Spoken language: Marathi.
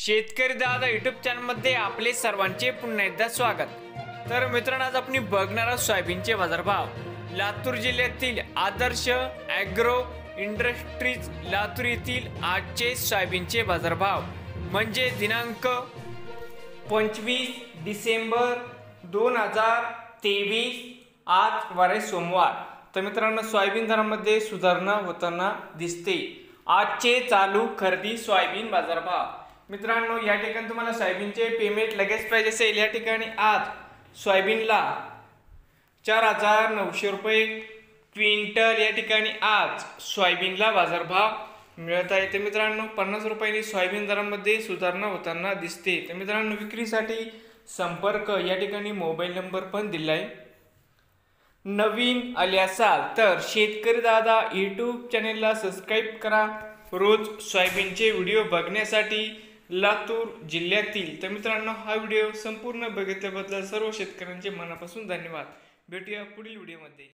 शेतकरी दादा यूट्यूब चॅनलमध्ये आपले सर्वांचे पुन्हा एकदा स्वागत। तर मित्रांनो, आज आपण बघणार आहोत सोयाबीनचे बाजारभाव। लातूर जिल्ह्यातील आदर्श ॲग्रो इंडस्ट्रीज लातूर येथील आजचे सोयाबीनचे बाजारभाव म्हणजे दिनांक 25 डिसेंबर 2023, आज वार सोमवार। तर मित्रांनो, सोयाबीन दरामध्ये सुधारणा होताना दिसते। आजचे चालू खरेदी सोयाबीन बाजारभाव। मित्रांनो, या ठिकाणी तुम्हाला सोयाबीनचे पेमेंट लगेच पाहिजे असेल, या ठिकाणी आज सोयाबीनला 4900 रुपये क्विंटल या ठिकाणी आज सोयाबीनला बाजारभाव मिळत आहे। तर मित्रांनो, 50 रुपयांनी सोयाबीन दरामध्ये सुधारणा होताना दिसते। तर मित्रांनो, विक्रीसाठी संपर्क या ठिकाणी मोबाईल नंबर पण दिला आहे। नवीन आले असाल तर शेतकरी दादा यूट्यूब चॅनेलला सबस्क्राईब करा, रोज सोयाबीनचे व्हिडिओ बघण्यासाठी लातूर जिल्ह्यातील। तर मित्रांनो, हा व्हिडिओ संपूर्ण बघितल्याबद्दल सर्व शेतकऱ्यांचे मनापासून धन्यवाद। भेटूया पुढील व्हिडिओमध्ये।